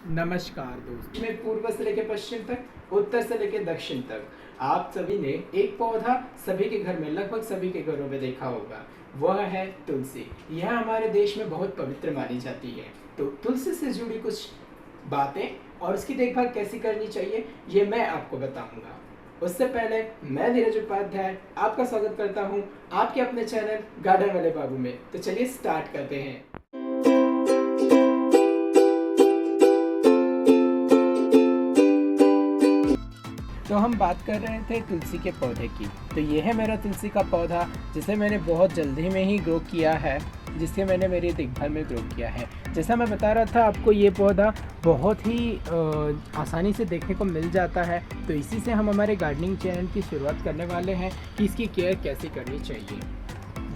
नमस्कार दोस्त, मैं पूर्व से लेकर पश्चिम तक, उत्तर से लेकर दक्षिण तक आप सभी ने एक पौधा सभी के घर में, लगभग सभी के घरों में देखा होगा। वह है तुलसी। यह हमारे देश में बहुत पवित्र मानी जाती है। तो तुलसी से जुड़ी कुछ बातें और उसकी देखभाल कैसे करनी चाहिए ये मैं आपको बताऊंगा। उससे पहले मैं धीरज उपाध्याय आपका स्वागत करता हूं आपके अपने चैनल गार्डन वाले बाबू में। तो चलिए स्टार्ट करते हैं। तो हम बात कर रहे थे तुलसी के पौधे की। तो ये है मेरा तुलसी का पौधा जिसे मैंने बहुत जल्दी में ही ग्रो किया है, जिससे मैंने मेरी देखभाल में ग्रो किया है। जैसा मैं बता रहा था आपको, ये पौधा बहुत ही आसानी से देखने को मिल जाता है। तो इसी से हम हमारे गार्डनिंग चैनल की शुरुआत करने वाले हैं कि इसकी केयर कैसे करनी चाहिए।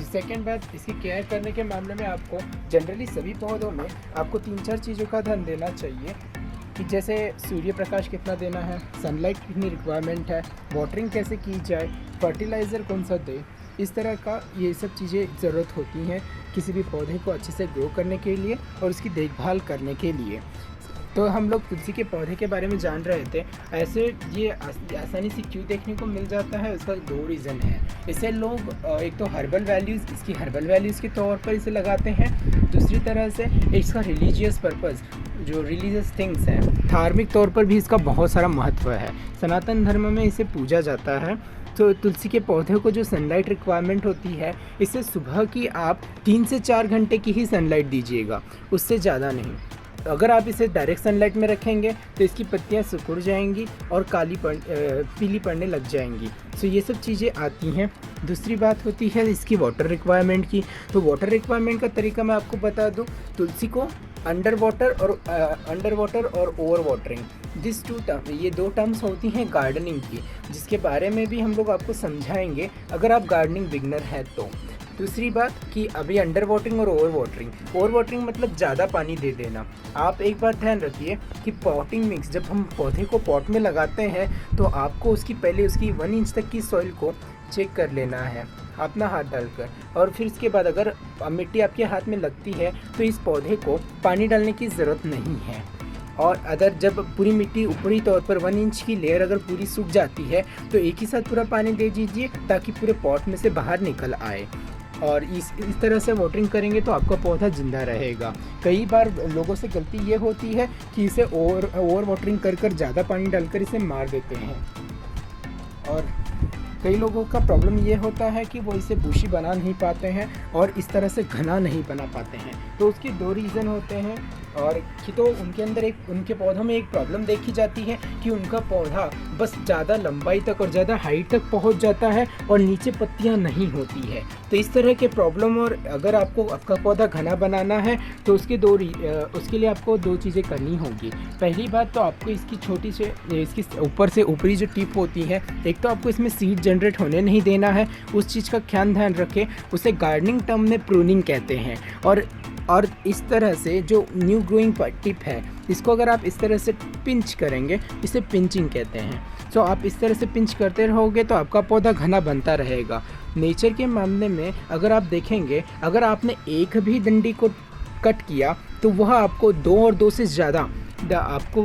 सेकेंड बात, इसकी केयर करने के मामले में आपको जनरली सभी पौधों में आपको 3-4 चीज़ों का ध्यान देना चाहिए कि जैसे सूर्य प्रकाश कितना देना है, सनलाइट कितनी रिक्वायरमेंट है, वाटरिंग कैसे की जाए, फर्टिलाइज़र कौन सा दे, इस तरह का ये सब चीज़ें ज़रूरत होती हैं किसी भी पौधे को अच्छे से ग्रो करने के लिए और उसकी देखभाल करने के लिए। तो हम लोग तुलसी के पौधे के बारे में जान रहे थे। ऐसे ये आसानी से क्यों देखने को मिल जाता है, उसका 2 रीज़न है। इसे लोग एक तो हर्बल वैल्यूज़, इसकी हर्बल वैल्यूज़ के तौर पर इसे लगाते हैं। दूसरी तरह से इसका रिलीजियस पर्पज़, जो रिलीजियस थिंग्स हैं, धार्मिक तौर पर भी इसका बहुत सारा महत्व है। सनातन धर्म में इसे पूजा जाता है। तो तुलसी के पौधे को जो सनलाइट रिक्वायरमेंट होती है, इसे सुबह की आप 3 से 4 घंटे की ही सनलाइट दीजिएगा, उससे ज़्यादा नहीं। अगर आप इसे डायरेक्ट सनलाइट में रखेंगे तो इसकी पत्तियां सिकुड़ जाएंगी और पीली पड़ने लग जाएंगी। सो ये सब चीज़ें आती हैं। दूसरी बात होती है इसकी वाटर रिक्वायरमेंट की। तो वाटर रिक्वायरमेंट का तरीका मैं आपको बता दूं। तुलसी को अंडर वाटर और ओवर वाटरिंग, ये 2 टर्म्स होती हैं गार्डनिंग की, जिसके बारे में भी हम लोग आपको समझाएंगे अगर आप गार्डनिंग बिगनर हैं तो। दूसरी बात कि अभी अंडर वाटरिंग और ओवर वाटरिंग मतलब ज़्यादा पानी दे देना। आप एक बात ध्यान रखिए कि पॉटिंग मिक्स, जब हम पौधे को पॉट में लगाते हैं तो आपको पहले उसकी 1 इंच तक की सॉइल को चेक कर लेना है अपना हाथ डालकर, और फिर इसके बाद अगर मिट्टी आपके हाथ में लगती है तो इस पौधे को पानी डालने की ज़रूरत नहीं है। और अगर जब पूरी मिट्टी ऊपरी तौर पर 1 इंच की लेयर अगर पूरी सूख जाती है तो एक ही साथ पूरा पानी दे दीजिए ताकि पूरे पॉट में से बाहर निकल आए। और इस तरह से वाटरिंग करेंगे तो आपका पौधा ज़िंदा रहेगा। कई बार लोगों से गलती ये होती है कि इसे ओवर वाटरिंग कर ज़्यादा पानी डालकर इसे मार देते हैं, और कई लोगों का प्रॉब्लम ये होता है कि वो इसे बुशी बना नहीं पाते हैं और इस तरह से घना नहीं बना पाते हैं। तो उसके 2 रीज़न होते हैं। और कि तो उनके पौधों में एक प्रॉब्लम देखी जाती है कि उनका पौधा बस ज़्यादा लंबाई तक और ज़्यादा हाइट तक पहुंच जाता है और नीचे पत्तियां नहीं होती है। तो इस तरह के प्रॉब्लम, और अगर आपको आपका पौधा घना बनाना है तो उसके लिए आपको 2 चीज़ें करनी होगी। पहली बात तो आपको इसकी ऊपर से ऊपरी जो टिप होती है, एक तो आपको इसमें सीड जनरेट होने नहीं देना है, उस चीज़ का ध्यान रखें। उसे गार्डनिंग टर्म में प्रूनिंग कहते हैं। और इस तरह से जो न्यू ग्रोइंग टिप है, इसको अगर आप इस तरह से पिंच करेंगे, इसे पिंचिंग कहते हैं। तो आप इस तरह से पिंच करते रहोगे तो आपका पौधा घना बनता रहेगा। नेचर के मामले में अगर आप देखेंगे, अगर आपने एक भी डंडी को कट किया तो वह आपको 2 और 2 से ज़्यादा आपको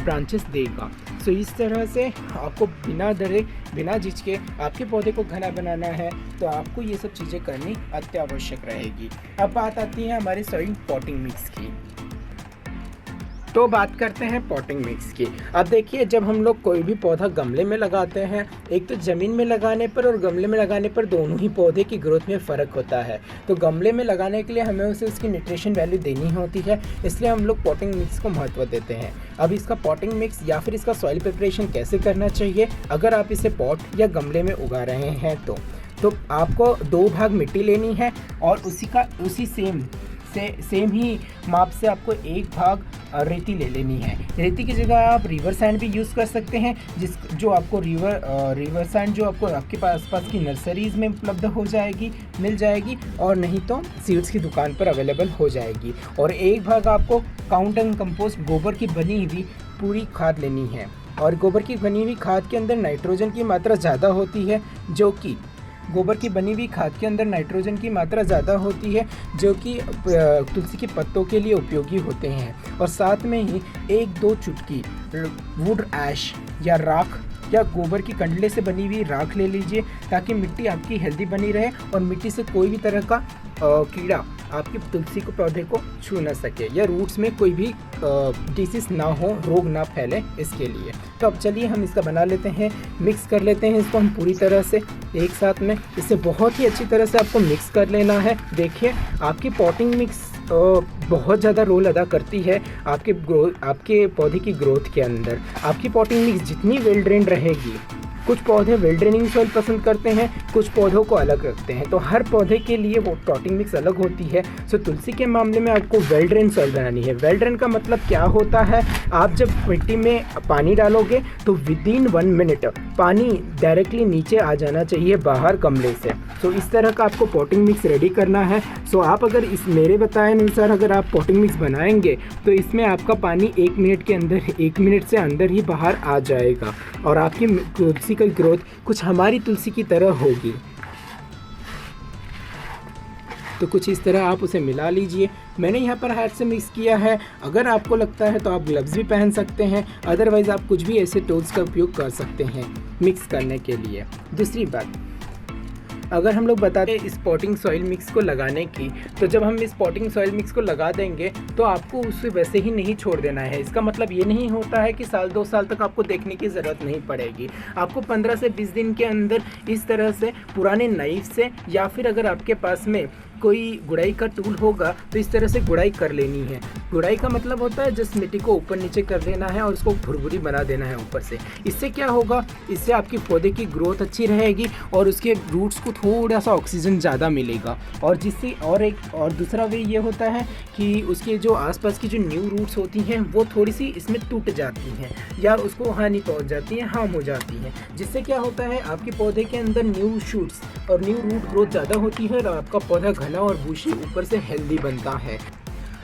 ब्रांचेस देगा। सो इस तरह से आपको बिना डरे, बिना झिझके आपके पौधे को घना बनाना है तो आपको ये सब चीज़ें करनी अत्यावश्यक रहेगी। अब बात आती है हमारी सॉइल पॉटिंग मिक्स की। तो बात करते हैं पॉटिंग मिक्स की। अब देखिए, जब हम लोग कोई भी पौधा गमले में लगाते हैं, एक तो ज़मीन में लगाने पर और गमले में लगाने पर दोनों ही पौधे की ग्रोथ में फ़र्क होता है। तो गमले में लगाने के लिए हमें उसे उसकी न्यूट्रिशन वैल्यू देनी होती है, इसलिए हम लोग पॉटिंग मिक्स को महत्व देते हैं। अब इसका पॉटिंग मिक्स या फिर इसका सॉइल प्रिपरेशन कैसे करना चाहिए अगर आप इसे पॉट या गमले में उगा रहे हैं तो आपको 2 भाग मिट्टी लेनी है और उसी सेम ही माप से आपको 1 भाग रेती ले लेनी है। रेती की जगह आप रिवर सैंड भी यूज़ कर सकते हैं, जो आपको रिवर सैंड जो आपको आपके पास की नर्सरीज़ में उपलब्ध मिल जाएगी, और नहीं तो सीड्स की दुकान पर अवेलेबल हो जाएगी। और 1 भाग आपको काउंट एंड कंपोस्ट गोबर की बनी हुई पूरी खाद लेनी है। और गोबर की बनी हुई खाद के अंदर नाइट्रोजन की मात्रा ज़्यादा होती है, गोबर की बनी हुई खाद के अंदर नाइट्रोजन की मात्रा ज़्यादा होती है, जो कि तुलसी के पत्तों के लिए उपयोगी होते हैं। और साथ में ही 1-2 चुटकी वुड ऐश या राख या गोबर की कंडले से बनी हुई राख ले लीजिए, ताकि मिट्टी आपकी हेल्दी बनी रहे और मिट्टी से कोई भी तरह का कीड़ा आपकी तुलसी को पौधे को छू ना सके, या रूट्स में कोई भी डिसीज ना हो, रोग ना फैले, इसके लिए। तो अब चलिए हम इसका बना लेते हैं, मिक्स कर लेते हैं इसको हम पूरी तरह से एक साथ में। इसे बहुत ही अच्छी तरह से आपको मिक्स कर लेना है। देखिए आपकी पॉटिंग मिक्स बहुत ज़्यादा रोल अदा करती है आपके पौधे की ग्रोथ के अंदर। आपकी पॉटिंग मिक्स जितनी वेल ड्रेन्ड रहेगी, कुछ पौधे वेल ड्रेनिंग सॉइल पसंद करते हैं, कुछ पौधों को अलग रखते हैं, तो हर पौधे के लिए वो पॉटिंग मिक्स अलग होती है। सो तुलसी के मामले में आपको वेल ड्रेन सॉइल बनानी है। वेल ड्रेन का मतलब क्या होता है, आप जब मिट्टी में पानी डालोगे तो विदिन 1 मिनट पानी डायरेक्टली नीचे आ जाना चाहिए बाहर गमले से। सो इस तरह का आपको पॉटिंग मिक्स रेडी करना है। सो आप अगर इस मेरे बताए अनुसार अगर आप पॉटिंग मिक्स बनाएंगे तो इसमें आपका पानी 1 मिनट के अंदर, 1 मिनट से अंदर ही बाहर आ जाएगा और आपकी तुलसी की ग्रोथ कुछ हमारी तुलसी की तरह होगी। तो कुछ इस तरह आप उसे मिला लीजिए। मैंने यहाँ पर हाथ से मिक्स किया है। अगर आपको लगता है तो आप ग्लव्स भी पहन सकते हैं, अदरवाइज़ आप कुछ भी ऐसे टूल्स का उपयोग कर सकते हैं मिक्स करने के लिए। दूसरी बात, अगर हम लोग बताते हैं इस पॉटिंग सॉइल मिक्स को लगाने की, तो जब हम इस पॉटिंग सॉइल मिक्स को लगा देंगे तो आपको उसे वैसे ही नहीं छोड़ देना है। इसका मतलब ये नहीं होता है कि साल 2 साल तक आपको देखने की ज़रूरत नहीं पड़ेगी। आपको 15 से 20 दिन के अंदर इस तरह से पुराने नाइफ से, या फिर अगर आपके पास में कोई गुड़ाई का टूल होगा तो इस तरह से गुड़ाई कर लेनी है। गुड़ाई का मतलब होता है जस्ट मिट्टी को ऊपर नीचे कर देना है और उसको भुरभुरी बना देना है ऊपर से। इससे क्या होगा, इससे आपकी पौधे की ग्रोथ अच्छी रहेगी और उसके रूट्स को थोड़ा सा ऑक्सीजन ज़्यादा मिलेगा। और जिससे और दूसरा वे ये होता है कि उसके जो आसपास की जो न्यू रूट्स होती हैं वो थोड़ी सी इसमें टूट जाती हैं या उसको हानि पहुंच जाती है, हार्म हो जाती है। जिससे क्या होता है, आपके पौधे के अंदर न्यू शूट्स और न्यू रूट ग्रोथ ज़्यादा होती है और आपका पौधा घना और बूशी ऊपर से हेल्दी बनता है।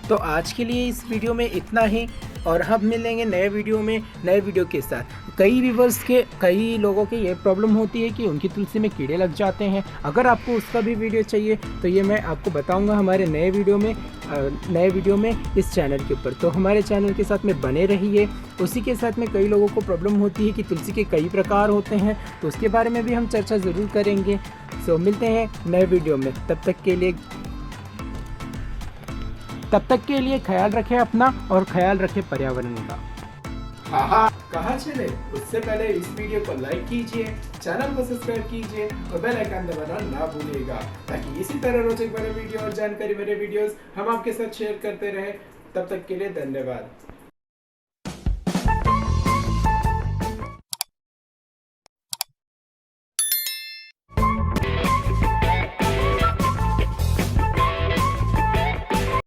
तो आज के लिए इस वीडियो में इतना ही, और हम मिलेंगे नए वीडियो के साथ। कई लोगों के ये प्रॉब्लम होती है कि उनकी तुलसी में कीड़े लग जाते हैं। अगर आपको उसका भी वीडियो चाहिए तो ये मैं आपको बताऊंगा हमारे नए वीडियो में इस चैनल के ऊपर। तो हमारे चैनल के साथ में बने रहिए। उसी के साथ में कई लोगों को प्रॉब्लम होती है कि तुलसी के कई प्रकार होते हैं, तो उसके बारे में भी हम चर्चा ज़रूर करेंगे। सो मिलते हैं नए वीडियो में। तब तक के लिए ख्याल रखें अपना और ख्याल रखें पर्यावरण का। कहाँ चले, उससे पहले इस वीडियो को लाइक कीजिए, चैनल को सब्सक्राइब कीजिए और बेल आइकन दबाना ना भूलिएगा, ताकि इसी तरह रोचक बड़े वीडियो और जानकारी भरे वीडियोस हम आपके साथ शेयर करते रहें। तब तक के लिए धन्यवाद।